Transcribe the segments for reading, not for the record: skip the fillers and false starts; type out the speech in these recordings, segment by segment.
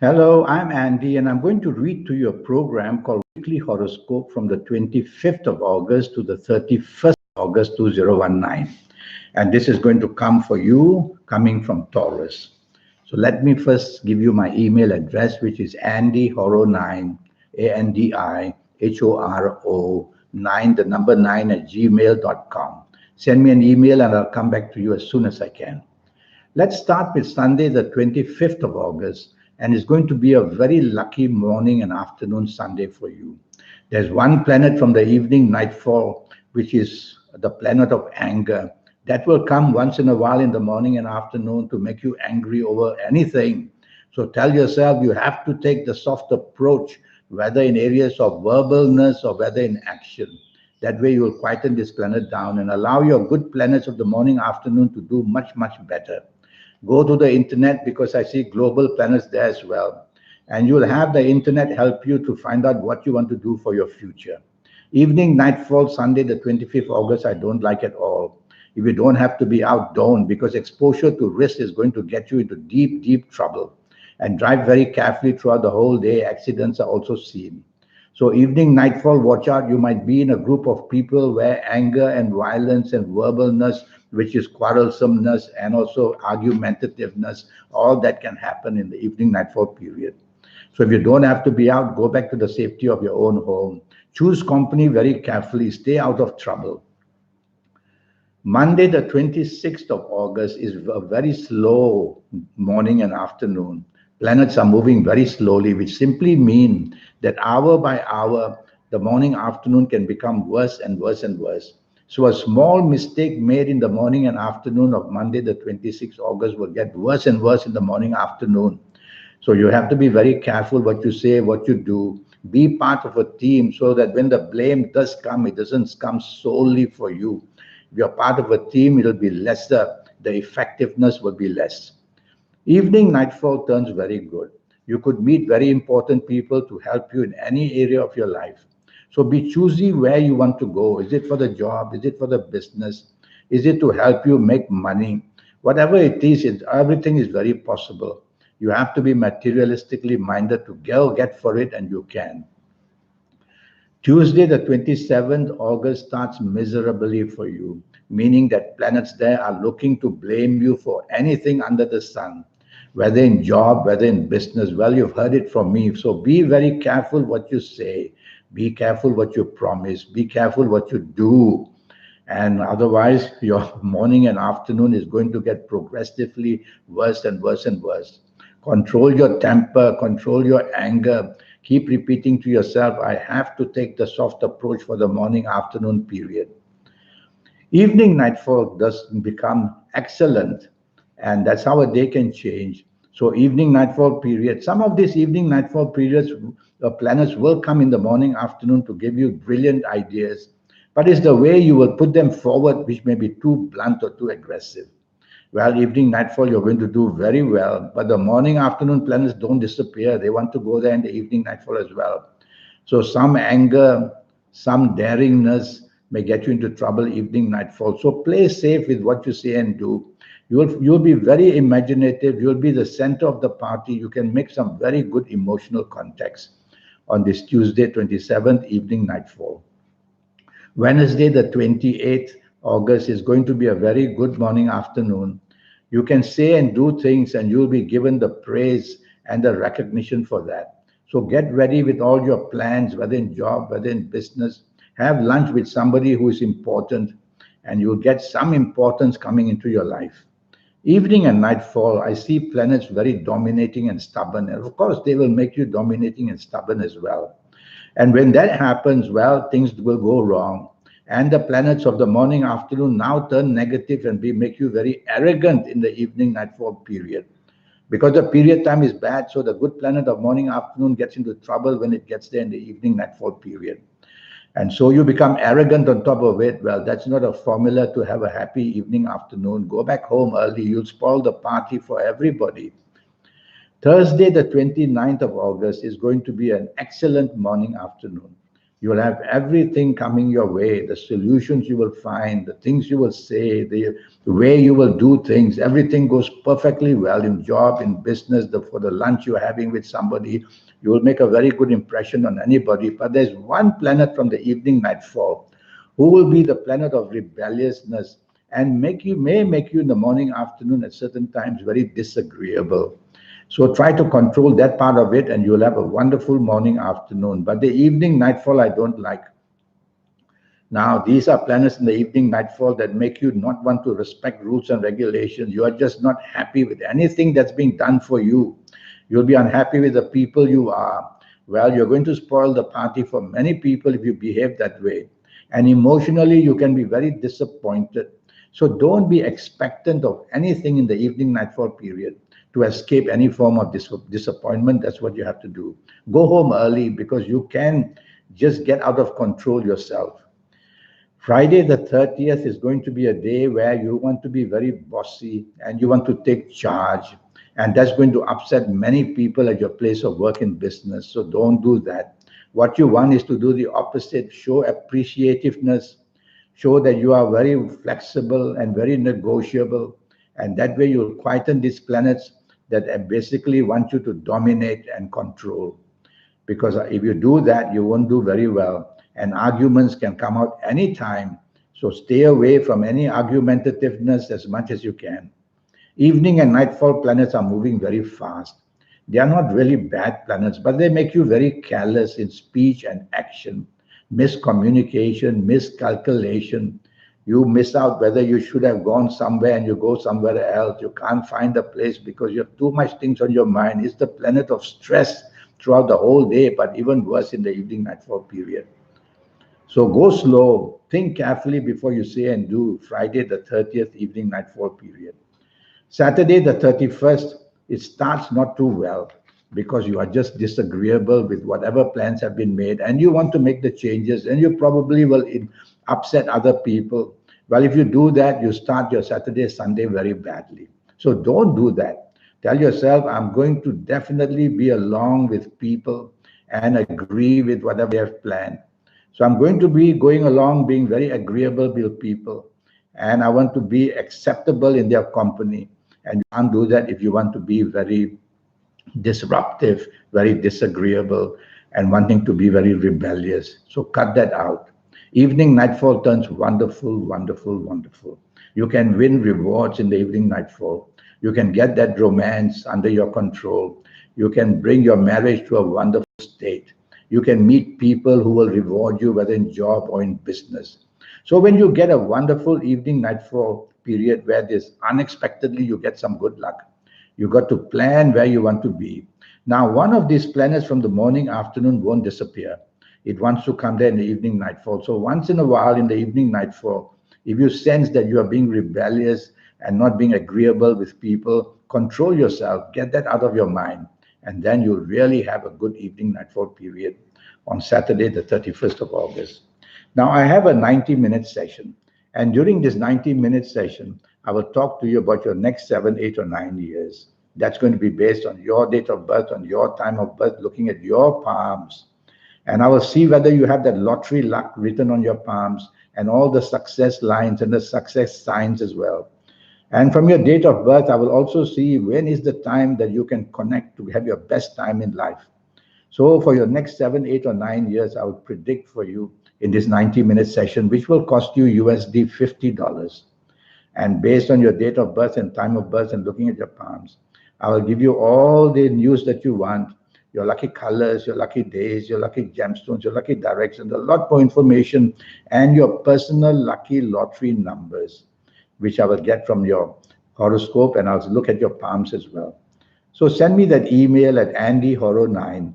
Hello, I'm Andy, and I'm going to read to you a program called Weekly Horoscope from the 25th of August to the 31st of August 2019. And this is going to come for you coming from Taurus. So let me first give you my email address, which is andyhoro9, ANDIHORO9, the number 9 at gmail.com. Send me an email and I'll come back to you as soon as I can. Let's start with Sunday, the 25th of August, and it's going to be a very lucky morning and afternoon Sunday for you. There's one planet from the evening nightfall, which is the planet of anger. That will come once in a while in the morning and afternoon to make you angry over anything. So tell yourself you have to take the soft approach, whether in areas of verbalness or whether in action. That way you will quieten this planet down and allow your good planets of the morning, afternoon to do much, much better. Go to the internet because I see global planets there as well. And you'll have the internet help you to find out what you want to do for your future. Evening, nightfall, Sunday, the 25th August, I don't like at all. If you don't have to be out, don't, because exposure to risk is going to get you into deep, deep trouble. And drive very carefully throughout the whole day. Accidents are also seen. So evening, nightfall, watch out. You might be in a group of people where anger and violence and verbalness, which is quarrelsomeness and also argumentativeness, all that can happen in the evening, nightfall period. So if you don't have to be out, go back to the safety of your own home. Choose company very carefully. Stay out of trouble. Monday, the 26th of August, is a very slow morning and afternoon. Planets are moving very slowly, which simply mean that hour by hour, the morning afternoon can become worse and worse and worse. So a small mistake made in the morning and afternoon of Monday, the 26th August, will get worse and worse in the morning afternoon. So you have to be very careful what you say, what you do. Be part of a team so that when the blame does come, it doesn't come solely for you. If you're part of a team, it'll be lesser. The effectiveness will be less. Evening nightfall turns very good. You could meet very important people to help you in any area of your life. So be choosy where you want to go. Is it for the job? Is it for the business? Is it to help you make money? Whatever it is, everything is very possible. You have to be materialistically minded to go get for it, and you can. Tuesday, the 27th August starts miserably for you, meaning that planets there are looking to blame you for anything under the sun, whether in job, whether in business. Well, you've heard it from me. So be very careful what you say. Be careful what you promise. Be careful what you do. And otherwise, your morning and afternoon is going to get progressively worse and worse and worse. Control your temper, control your anger. Keep repeating to yourself, I have to take the soft approach for the morning afternoon period. Evening nightfall does become excellent, and that's how a day can change. So evening nightfall period, some of these evening nightfall periods, planets will come in the morning afternoon to give you brilliant ideas, but it's the way you will put them forward which may be too blunt or too aggressive. Well, evening nightfall, you're going to do very well, but the morning afternoon planets don't disappear. They want to go there in the evening nightfall as well. So some anger, some daringness may get you into trouble evening nightfall. So play safe with what you say and do. You'll be very imaginative. You'll be the center of the party. You can make some very good emotional contacts on this Tuesday, 27th evening nightfall. Wednesday, the 28th August, is going to be a very good morning afternoon. You can say and do things, and you'll be given the praise and the recognition for that. So get ready with all your plans, whether in job, whether in business. Have lunch with somebody who is important, and you'll get some importance coming into your life. Evening and nightfall, I see planets very dominating and stubborn. And of course, they will make you dominating and stubborn as well. And when that happens, well, things will go wrong. And the planets of the morning, afternoon now turn negative and make you very arrogant in the evening, nightfall period. Because the period time is bad, so the good planet of morning, afternoon gets into trouble when it gets there in the evening, nightfall period. And so you become arrogant on top of it. Well, that's not a formula to have a happy evening, afternoon. Go back home early. You'll spoil the party for everybody. Thursday, the 29th of August, is going to be an excellent morning, afternoon. You will have everything coming your way, the solutions you will find, the things you will say, the way you will do things. Everything goes perfectly well in job, in business, for the lunch you're having with somebody. You will make a very good impression on anybody. But there's one planet from the evening nightfall who will be the planet of rebelliousness and may make you in the morning, afternoon, at certain times very disagreeable. So try to control that part of it, and you'll have a wonderful morning, afternoon. But the evening nightfall, I don't like. Now, these are planets in the evening nightfall that make you not want to respect rules and regulations. You are just not happy with anything that's being done for you. You'll be unhappy with the people you are. Well, you're going to spoil the party for many people if you behave that way. And emotionally, you can be very disappointed. So don't be expectant of anything in the evening nightfall period to escape any form of disappointment. That's what you have to do. Go home early because you can just get out of control yourself. Friday the 30th is going to be a day where you want to be very bossy and you want to take charge. And that's going to upset many people at your place of work and business. So don't do that. What you want is to do the opposite, show appreciativeness, show that you are very flexible and very negotiable. And that way you'll quieten these planets that basically want you to dominate and control. Because if you do that, you won't do very well. And arguments can come out anytime. So stay away from any argumentativeness as much as you can. Evening and nightfall planets are moving very fast. They are not really bad planets, but they make you very careless in speech and action. Miscommunication, miscalculation. You miss out whether you should have gone somewhere and you go somewhere else. You can't find a place because you have too much things on your mind. It's the planet of stress throughout the whole day, but even worse in the evening nightfall period. So go slow, think carefully before you say and do. Friday the 30th evening nightfall period. Saturday the 31st, it starts not too well because you are just disagreeable with whatever plans have been made and you want to make the changes and you probably will upset other people. Well, if you do that, you start your Saturday, Sunday very badly. So don't do that. Tell yourself, I'm going to definitely be along with people and agree with whatever they have planned. So I'm going to be going along being very agreeable with people and I want to be acceptable in their company. And you can't do that if you want to be very disruptive, very disagreeable, and wanting to be very rebellious. So cut that out. Evening nightfall turns wonderful, wonderful, wonderful. You can win rewards in the evening nightfall. You can get that romance under your control. You can bring your marriage to a wonderful state. You can meet people who will reward you, whether in job or in business. So when you get a wonderful evening nightfall period where this unexpectedly you get some good luck, you got to plan where you want to be. Now, one of these planets from the morning, afternoon won't disappear. It wants to come there in the evening nightfall. So once in a while in the evening nightfall, if you sense that you are being rebellious and not being agreeable with people, control yourself, get that out of your mind. And then you'll really have a good evening nightfall period on Saturday, the 31st of August. Now, I have a 90-minute session. And during this 90-minute session, I will talk to you about your next 7, 8, or 9 years. That's going to be based on your date of birth, on your time of birth, looking at your palms. And I will see whether you have that lottery luck written on your palms and all the success lines and the success signs as well. And from your date of birth, I will also see when is the time that you can connect to have your best time in life. So for your next 7, 8, or 9 years, I will predict for you in this 90-minute session, which will cost you USD $50. And based on your date of birth and time of birth and looking at your palms, I will give you all the news that you want, your lucky colors, your lucky days, your lucky gemstones, your lucky directions, a lot more information, and your personal lucky lottery numbers, which I will get from your horoscope, and I'll look at your palms as well. So send me that email at andyhoro9,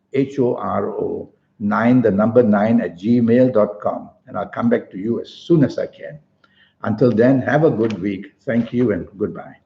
ANDIHORO 9, the number 9 at gmail.com, and I'll come back to you as soon as I can. Until then, have a good week. Thank you and goodbye.